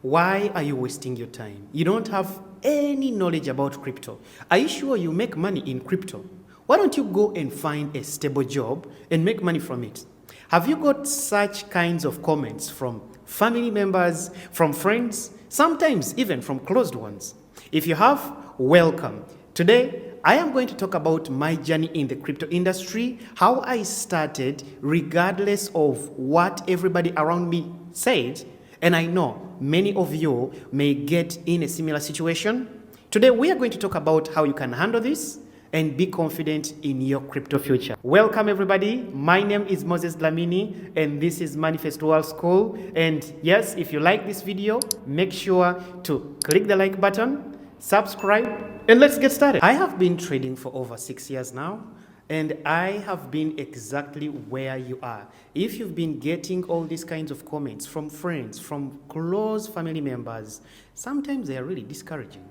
Why are you wasting your time? You don't have any knowledge about crypto. Are you sure you make money in crypto? Why don't you go and find a stable job and make money from it? Have you got such kinds of comments from family members, from friends, sometimes even from closed ones? If you have, welcome. Today, I am going to talk about my journey in the crypto industry, how I started regardless of what everybody around me said. And I know many of you may get in a similar situation. Today, we are going to talk about how you can handle this and be confident in your crypto future. Welcome, everybody. My name is Dlamini, and this is Moneyfest World School. And yes, if you like this video, make sure to click the like button, subscribe, and let's get started. I have been trading for over 6 years now, and I have been exactly where you are. If you've been getting all these kinds of comments from friends, from close family members, sometimes they are really discouraging.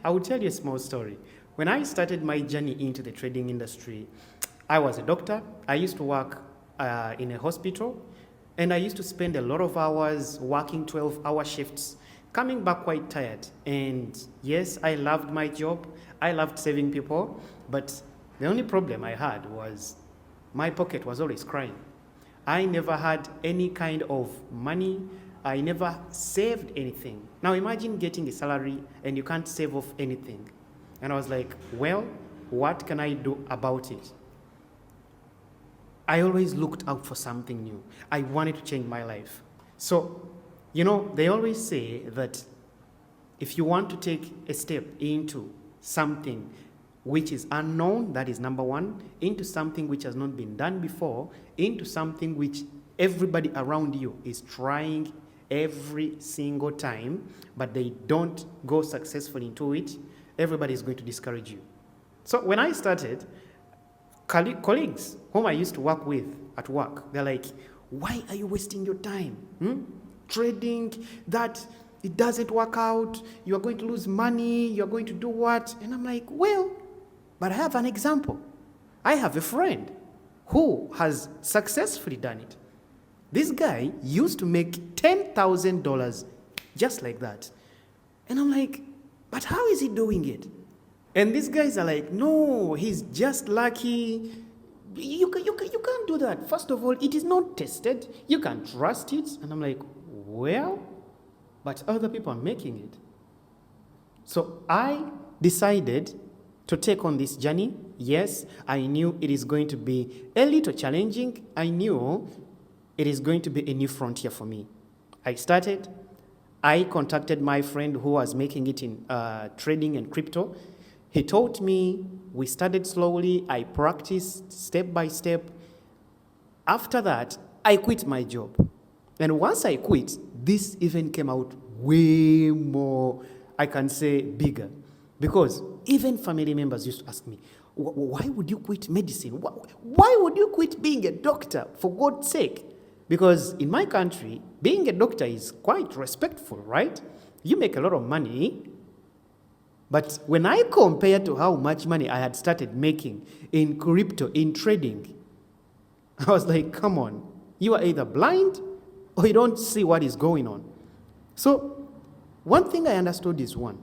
I will tell you a small story. When I started my journey into the trading industry, I was a doctor. I used to work in a hospital, and I used to spend a lot of hours working 12-hour shifts, coming back quite tired. And yes, I loved my job. I loved saving people, but the only problem I had was my pocket was always crying. I never had any kind of money. I never saved anything. Now imagine getting a salary and you can't save off anything. And I was like, well, what can I do about it? I always looked out for something new. I wanted to change my life. So, they always say that if you want to take a step into something which is unknown, that is number one, into something which has not been done before, into something which everybody around you is trying every single time, but they don't go successfully into it, everybody is going to discourage you. So when I started, colleagues whom I used to work with at work, they're like, why are you wasting your time? Trading, that it doesn't work out, you are going to lose money, you're going to do what? And I'm like, well, but I have an example. I have a friend who has successfully done it. This guy used to make $10,000 just like that. And I'm like, but how is he doing it? And these guys are like, no, he's just lucky. You can't do that. First of all, it is not tested. You can't trust it. And I'm like, well, but other people are making it. So I decided to take on this journey. Yes, I knew it is going to be a little challenging. I knew it is going to be a new frontier for me. I contacted my friend who was making it in trading and crypto. He taught me, we started slowly, I practiced step by step. After that, I quit my job. And once I quit, this even came out way more, I can say, bigger. Because even family members used to ask me, why would you quit medicine? Why would you quit being a doctor, for God's sake? Because in my country, being a doctor is quite respectful, right? You make a lot of money. But when I compare to how much money I had started making in crypto, in trading, I was like, come on, you are either blind or you don't see what is going on. So one thing I understood is one.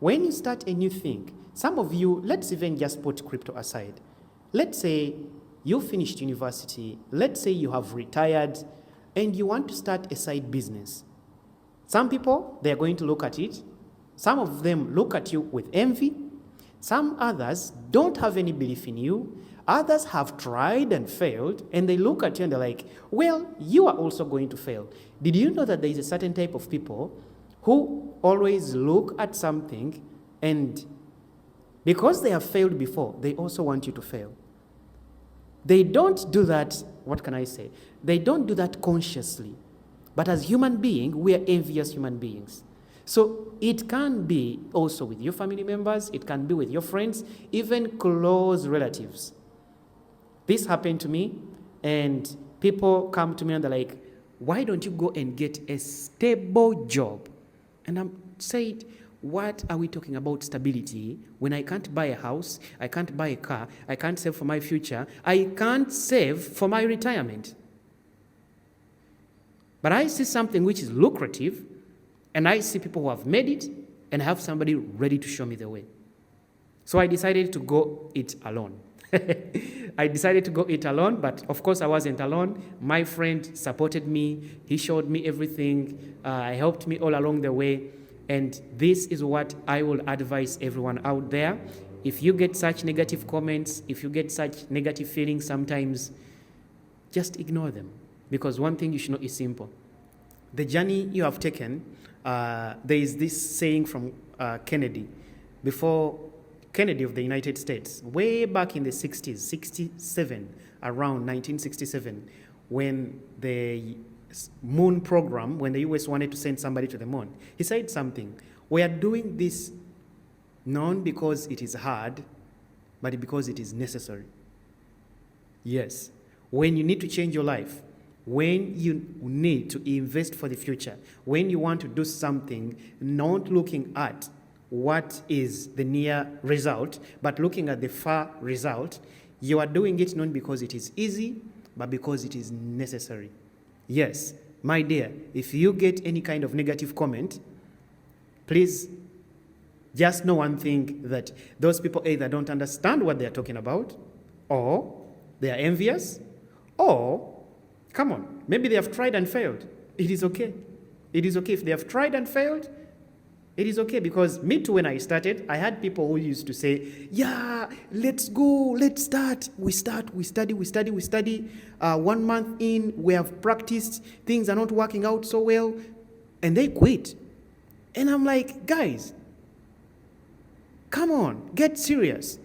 When you start a new thing, some of you, let's even just put crypto aside. Let's say you finished university, let's say you have retired, and you want to start a side business. Some people, they're going to look at it. Some of them look at you with envy. Some others don't have any belief in you. Others have tried and failed, and they look at you and they're like, well, you are also going to fail. Did you know that there is a certain type of people who always look at something, and because they have failed before, they also want you to fail? They don't do that, what can I say? They don't do that consciously. But as human beings, we are envious human beings. So it can be also with your family members, it can be with your friends, even close relatives. This happened to me, and people come to me and they're like, why don't you go and get a stable job? And I'm saying, what are we talking about stability when I can't buy a house, I can't buy a car, I can't save for my future, I can't save for my retirement? But I see something which is lucrative, and I see people who have made it, and I have somebody ready to show me the way. So I decided to go it alone. I decided to go it alone, but of course I wasn't alone. My friend supported me. He showed me everything. He helped me all along the way. And this is what I will advise everyone out there. If you get such negative comments, if you get such negative feelings sometimes, just ignore them. Because one thing you should know is simple. The journey you have taken, there is this saying from Kennedy, before Kennedy of the United States, way back in the 60s, 67, around 1967, when the moon program, when the US wanted to send somebody to the moon, he said something. We are doing this not because it is hard, but because it is necessary. Yes, when you need to change your life, when you need to invest for the future, when you want to do something, not looking at what is the near result, but looking at the far result, you are doing it not because it is easy, but because it is necessary. Yes, my dear, if you get any kind of negative comment, please just know one thing, that those people either don't understand what they are talking about, or they are envious, or, come on, maybe they have tried and failed. It is okay. It is okay. If they have tried and failed, it is okay, because me too, when I started, I had people who used to say, yeah, let's go, let's start. We study. 1 month in, we have practiced, things are not working out so well, and they quit. And I'm like, guys, come on, get serious.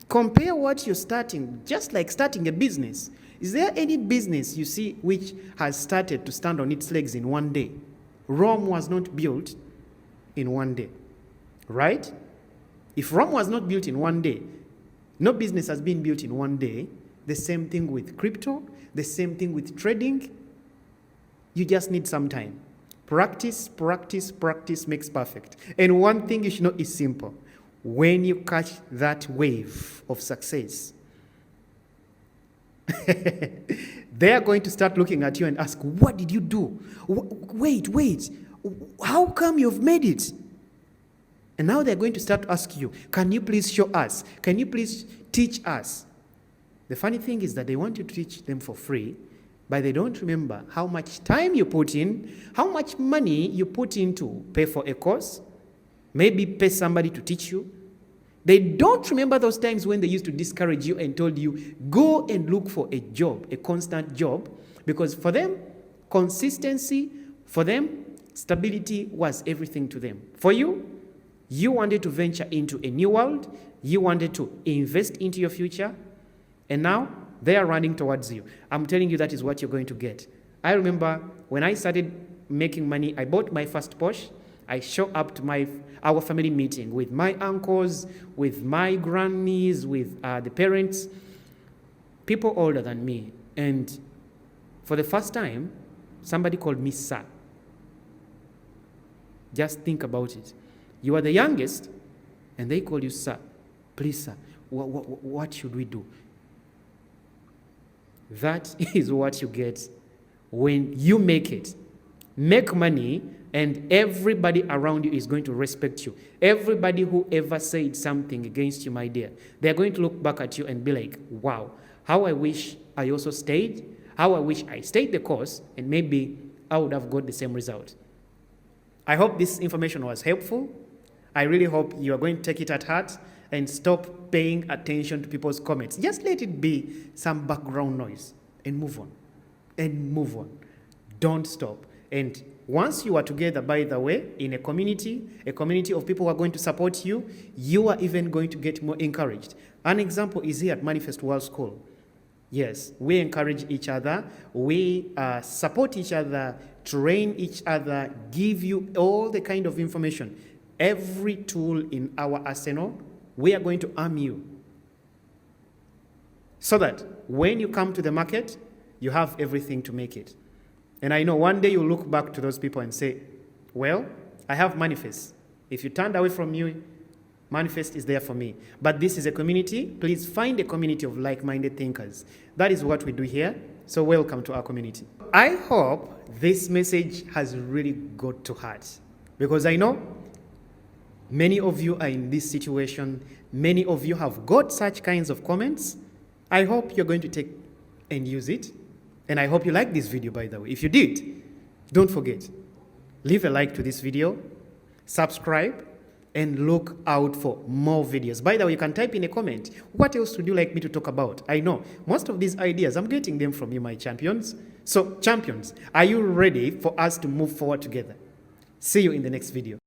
Compare what you're starting, just like starting a business. Is there any business you see which has started to stand on its legs in one day? Rome was not built in one day, right? If Rome was not built in one day, no business has been built in one day. The same thing with crypto, the same thing with trading. You just need some time. Practice makes perfect. And one thing you should know is simple. When you catch that wave of success, they are going to start looking at you and ask, what did you do? Wait, how come you've made it? And now they're going to start to ask you, can you please show us? Can you please teach us? The funny thing is that they want you to teach them for free, but they don't remember how much time you put in, how much money you put in to pay for a course, maybe pay somebody to teach you. They don't remember those times when they used to discourage you and told you, go and look for a job, a constant job, because for them, consistency, for them, stability was everything to them. For you, you wanted to venture into a new world, you wanted to invest into your future, and now they are running towards you. I'm telling you, that is what you're going to get. I remember when I started making money, I bought my first Porsche. I show up to our family meeting with my uncles, with my grannies, with the parents, people older than me. And for the first time, somebody called me sir. Just think about it. You are the youngest, and they call you sir. Please, sir, what should we do? That is what you get when you make it. Make money, and everybody around you is going to respect you. Everybody who ever said something against you, my dear, they're going to look back at you and be like, wow, how I wish I also stayed, how I wish I stayed the course, and maybe I would have got the same result. I hope this information was helpful. I really hope you are going to take it at heart and stop paying attention to people's comments. Just let it be some background noise and move on. And move on. Don't stop. And once you are together, by the way, in a community of people who are going to support you, you are even going to get more encouraged. An example is here at Moneyfest World School. Yes, we encourage each other, we support each other, train each other, give you all the kind of information. Every tool in our arsenal, we are going to arm you. So that when you come to the market, you have everything to make it. And I know one day you'll look back to those people and say, well, I have Moneyfest. If you turned away from you, Moneyfest is there for me. But this is a community. Please find a community of like-minded thinkers. That is what we do here. So welcome to our community. I hope this message has really got to heart, because I know many of you are in this situation. Many of you have got such kinds of comments. I hope you're going to take and use it. And I hope you like this video, by the way. If you did, don't forget, leave a like to this video, subscribe, and look out for more videos. By the way, you can type in a comment, what else would you like me to talk about? I know most of these ideas, I'm getting them from you, my champions. So champions, are you ready for us to move forward together? See you in the next video.